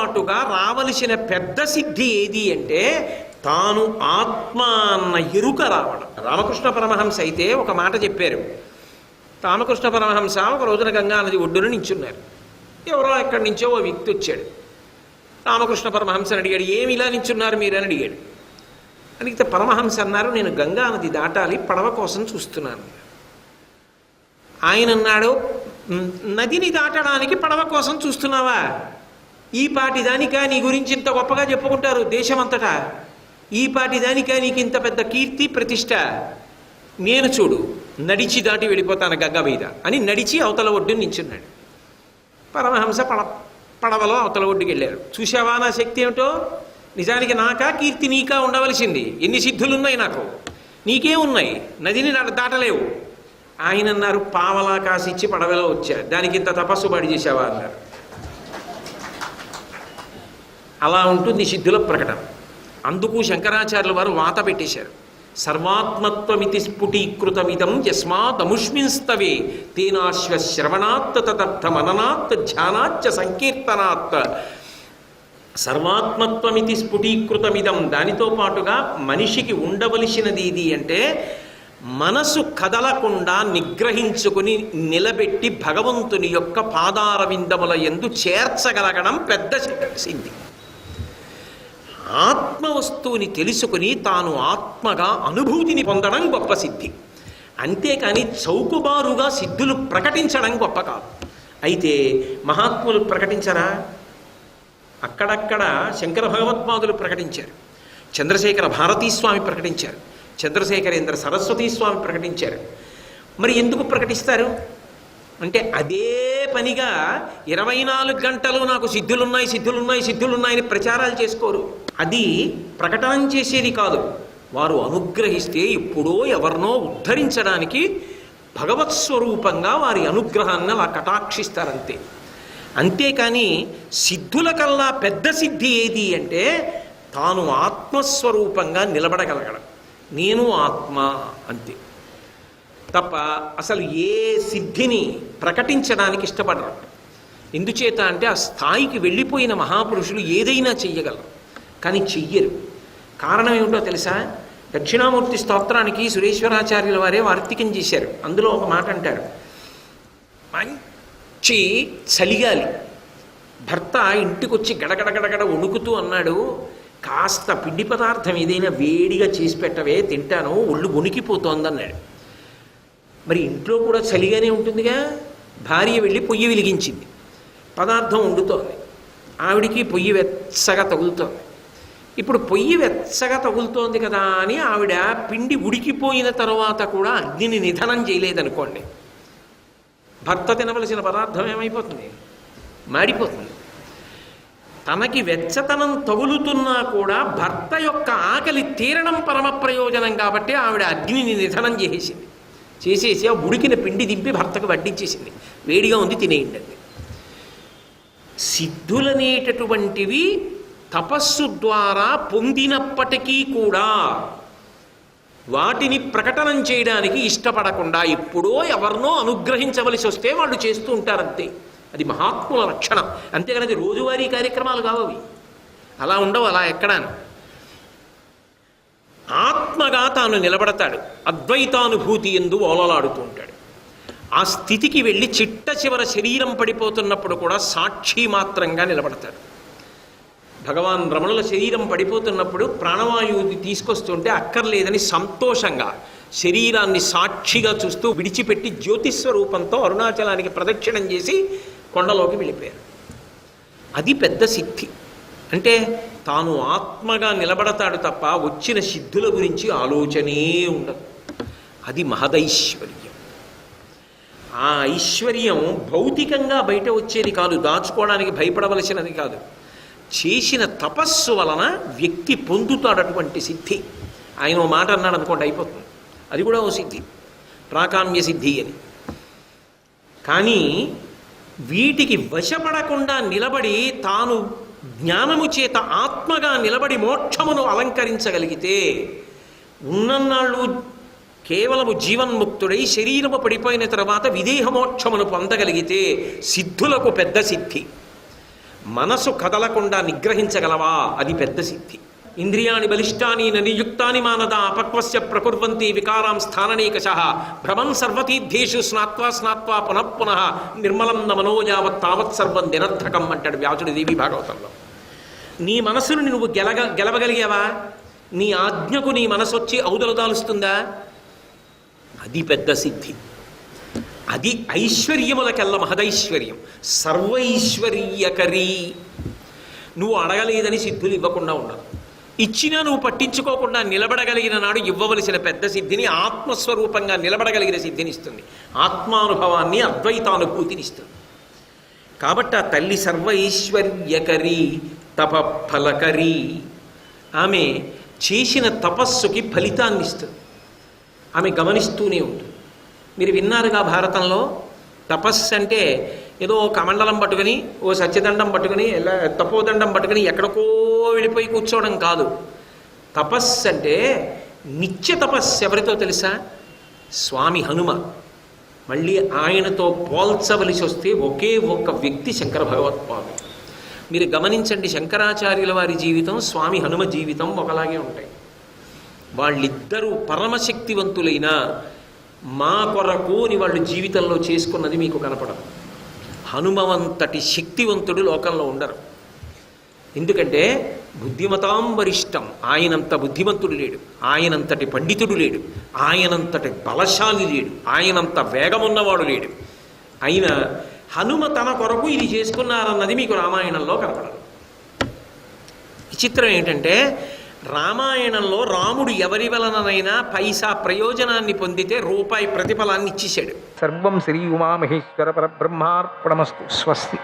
పాటుగా రావలసిన పెద్ద సిద్ధి ఏది అంటే తాను ఆత్మ అన్న ఎరుక రావడం. రామకృష్ణ పరమహంస అయితే ఒక మాట చెప్పారు. రామకృష్ణ పరమహంస ఒక రోజున గంగా నది ఒడ్డున నించున్నారు. ఎవరో ఎక్కడి నుంచో ఓ వ్యక్తి వచ్చాడు. రామకృష్ణ పరమహంసని అడిగాడు, ఏమి ఇలా నించున్నారు మీరని అడిగాడు. అడిగితే పరమహంస అన్నారు, నేను గంగా నది దాటాలి, పడవ కోసం చూస్తున్నాను. ఆయన అన్నాడు, నదిని దాటడానికి పడవ కోసం చూస్తున్నావా? ఈ పాటి దానికా నీ గురించి ఇంత గొప్పగా చెప్పుకుంటారు దేశమంతటా? ఈ పాటి దానికా నీకు ఇంత పెద్ద కీర్తి ప్రతిష్ట? నేను చూడు నడిచి దాటి వెళ్ళిపోతాను గంగ మీద అని నడిచి అవతల ఒడ్డుని నించున్నాడు. పరమహంస పడవలో అవతల ఒడ్డుకి వెళ్ళారు. చూసావా నా శక్తి ఏమిటో? నిజానికి నాకా కీర్తి నీకా ఉండవలసింది. ఎన్ని సిద్ధులున్నాయి నాకు, నీకేమున్నాయి? నదిని దాటలేవు. ఆయన అన్నారు, పావలా కాసిచ్చి పడవలో వచ్చా, దానికి ఇంత తపస్సు పడి చేసావా అన్నారు. అలా ఉంటుంది సిద్ధుల ప్రకటన. అందుకు శంకరాచార్యుల వారు వాత పెట్టేశారు. సర్వాత్మత్వమితి స్ఫుటీకృతమిదం యస్మాదముష్మిన్స్తవే తేనాశ్వశ్రవణాత్ తదర్థ మననాత్ ధ్యానాచ్చ సంకీర్తనాత్. సర్వాత్మత్వమితి స్ఫుటీకృతమిదం, దానితో పాటుగా మనిషికి ఉండవలసినది ఇది అంటే మనసు కదలకుండా నిగ్రహించుకుని నిలబెట్టి భగవంతుని యొక్క పాదారవిందముల యందు చేర్చగలగడం పెద్ద సిద్ధి. ఆత్మ వస్తువుని తెలుసుకుని తాను ఆత్మగా అనుభూతిని పొందడం గొప్ప సిద్ధి. అంతేకాని చౌకబారుగా సిద్ధులు ప్రకటించడం గొప్ప కాదు. అయితే మహాత్ములు ప్రకటించరా? అక్కడక్కడ శంకర భగవత్పాదులు ప్రకటించారు, చంద్రశేఖర భారతీస్వామి ప్రకటించారు, చంద్రశేఖరేంద్ర సరస్వతీ స్వామి ప్రకటించారు. మరి ఎందుకు ప్రకటిస్తారు అంటే అదే పనిగా 24 గంటలు నాకు సిద్ధులున్నాయి సిద్ధులున్నాయి సిద్ధులున్నాయని ప్రచారాలు చేసుకోరు. అది ప్రకటన చేసేది కాదు. వారు అనుగ్రహిస్తే ఎప్పుడో ఎవరినో ఉద్ధరించడానికి భగవత్ స్వరూపంగా వారి అనుగ్రహాన్ని అలా కటాక్షిస్తారంతే. అంతేకాని సిద్ధుల కల్లా పెద్ద సిద్ధి ఏది అంటే తాను ఆత్మస్వరూపంగా నిలబడగలగడం. నేను ఆత్మ అంతే తప్ప అసలు ఏ సిద్ధిని ప్రకటించడానికి ఇష్టపడరు. ఎందుచేత అంటే ఆ స్థాయికి వెళ్ళిపోయిన మహాపురుషులు ఏదైనా చెయ్యగలరు, కానీ చెయ్యరు. కారణం ఏమిటో తెలుసా? దక్షిణామూర్తి స్తోత్రానికి సురేశ్వరాచార్యుల వారే వార్తికం చేశారు. అందులో ఒక మాట అంటారు, మంచి చలిగాలి, భర్త ఇంటికొచ్చి గడగడగడగడ వణుకుతూ అన్నాడు, కాస్త పిండి పదార్థం ఏదైనా వేడిగా చేసి పెట్టవే, తింటాను, ఒళ్ళు వణికిపోతోందన్నాడు. మరి ఇంట్లో కూడా చలిగానే ఉంటుందిగా. భార్య వెళ్ళి పొయ్యి వెలిగించింది, పదార్థం వండుతోంది, ఆవిడికి పొయ్యి వెచ్చగా తగులుతోంది. ఇప్పుడు పొయ్యి వెచ్చగా తగులుతోంది కదా అని ఆవిడ పిండి ఉడికిపోయిన తర్వాత కూడా అగ్నిని నిధనం చేయలేదనుకోండి, భర్త తినవలసిన పదార్థం ఏమైపోతుంది? మాడిపోతుంది. తనకి వెచ్చతనం తగులుతున్నా కూడా భర్త యొక్క ఆకలి తీరడం పరమ ప్రయోజనం కాబట్టి ఆవిడ అగ్నిని నిధనం చేసేసి ఆ ఉడికిన పిండి దింపి భర్తకు వడ్డించేసింది, వేడిగా ఉంది తినేయండి. సిద్ధులనేటటువంటివి తపస్సు ద్వారా పొందినప్పటికీ కూడా వాటిని ప్రకటనం చేయడానికి ఇష్టపడకుండా ఎప్పుడో ఎవరినో అనుగ్రహించవలసి వస్తే వాళ్ళు చేస్తూ ఉంటారంతే. అది మహాత్ముల లక్షణం. అంతేగాని అది రోజువారీ కార్యక్రమాలు కావవి, అలా ఉండవు. అలా ఎక్కడాను ఆత్మగా తాను నిలబడతాడు, అద్వైతానుభూతి ఎందు ఓలలాడుతూ ఉంటాడు. ఆ స్థితికి వెళ్ళి చిట్ట చివర శరీరం పడిపోతున్నప్పుడు కూడా సాక్షి మాత్రంగా నిలబడతాడు. భగవాన్ రమణుల శరీరం పడిపోతున్నప్పుడు ప్రాణవాయువుని తీసుకొస్తుంటే అక్కర్లేదని సంతోషంగా శరీరాన్ని సాక్షిగా చూస్తూ విడిచిపెట్టి జ్యోతిస్వరూపంతో అరుణాచలానికి ప్రదక్షిణం చేసి కొండలోకి వెళ్ళిపోయారు. అది పెద్ద సిద్ధి. అంటే తాను ఆత్మగా నిలబడతాడు తప్ప వచ్చిన సిద్ధుల గురించి ఆలోచనే ఉండదు. అది మహదైశ్వర్యం. ఆ ఐశ్వర్యం భౌతికంగా బయట వచ్చేది కాదు, దాచుకోవడానికి భయపడవలసినది కాదు. చేసిన తపస్సు వలన వ్యక్తి పొందుతాడటువంటి సిద్ధి. ఆయన ఓ మాట అన్నాడు అనుకోండి, అయిపోతుంది. అది కూడా ఓ సిద్ధి, ప్రాకామ్య సిద్ధి అని. కానీ వీటికి వశపడకుండా నిలబడి తాను జ్ఞానము చేత ఆత్మగా నిలబడి మోక్షమును అలంకరించగలిగితే ఉన్నన్నాళ్ళు కేవలము జీవన్ముక్తుడై శరీరము పడిపోయిన తర్వాత విదేహమోక్షమును పొందగలిగితే సిద్ధులకు పెద్ద సిద్ధి. మనసు కదలకుండా నిగ్రహించగలవా, అది పెద్ద సిద్ధి. ఇంద్రియాణి బలిష్టాని నియుక్తాని మానద అపక్వస్య ప్రకుర్వంతి వికారాం స్థాననీకశః భ్రమం సర్వతీర్థేషు స్నాత్వా స్నాత్వా పునఃపునః నిర్మలం న మనోయావత్ తావత్ సర్వం నిరర్థకం అంటాడు వ్యాసుడు దేవి భాగవతంలో. నీ మనసును నువ్వు గెలవగలిగావా? నీ ఆజ్ఞకు నీ మనసు వచ్చి ఔదలు దాలుస్తుందా? అది పెద్ద సిద్ధి. అది ఐశ్వర్యములకెల్ల మహదైశ్వర్యం. సర్వైశ్వర్యకరీ. నువ్వు అడగలేదని సిద్ధులు ఇవ్వకుండా ఉండదు. ఇచ్చినా నువ్వు పట్టించుకోకుండా నిలబడగలిగిన నాడు ఇవ్వవలసిన పెద్ద సిద్ధిని, ఆత్మస్వరూపంగా నిలబడగలిగిన సిద్ధిని ఇస్తుంది. ఆత్మానుభవాన్ని, అద్వైతానుభూతినిస్తుంది. కాబట్టి ఆ తల్లి సర్వైశ్వర్యకరీ తపఫలకరీ. ఆమె చేసిన తపస్సుకి ఫలితాన్ని ఇస్తుంది. ఆమె గమనిస్తూనే ఉంటుంది. మీరు విన్నారుగా భారతంలో, తపస్సు అంటే ఏదో కమండలం పట్టుకుని, ఓ సత్యదండం పట్టుకుని, తపోదండం పట్టుకుని ఎక్కడికో వెళ్ళిపోయి కూర్చోవడం కాదు. తపస్సు అంటే నిత్య తపస్సు. ఎవరితో తెలుసా? స్వామి హనుమ. మళ్ళీ ఆయనతో పోల్చవలసి వస్తే ఒకే ఒక్క వ్యక్తి శంకర భగవత్పాదుడు. మీరు గమనించండి, శంకరాచార్యుల వారి జీవితం, స్వామి హనుమ జీవితం ఒకలాగే ఉంటాయి. వాళ్ళిద్దరూ పరమశక్తివంతులైన మా కొరకు అని వాళ్ళు జీవితంలో చేసుకున్నది మీకు కనపడదు. హనుమవంతటి శక్తివంతుడు లోకంలో ఉండరు. ఎందుకంటే బుద్ధిమతాం వరిష్టం. ఆయనంత బుద్ధిమంతుడు లేడు, ఆయనంతటి పండితుడు లేడు, ఆయనంతటి బలశాలి లేడు, ఆయనంత వేగమున్నవాడు లేడు. అయినా హనుమ తన కొరకు ఇది చేసుకున్నారన్నది మీకు రామాయణంలో కనపడదు. విచిత్రం ఏంటంటే, రామాయణంలో రాముడు ఎవరి వలననైనా పైసా ప్రయోజనాన్ని పొందితే రూపాయి ప్రతిఫలాన్ని ఇచ్చేశాడు. సర్వం శ్రీ ఉమామహేశ్వర పరబ్రహ్మార్పణమస్తు. స్వస్తి.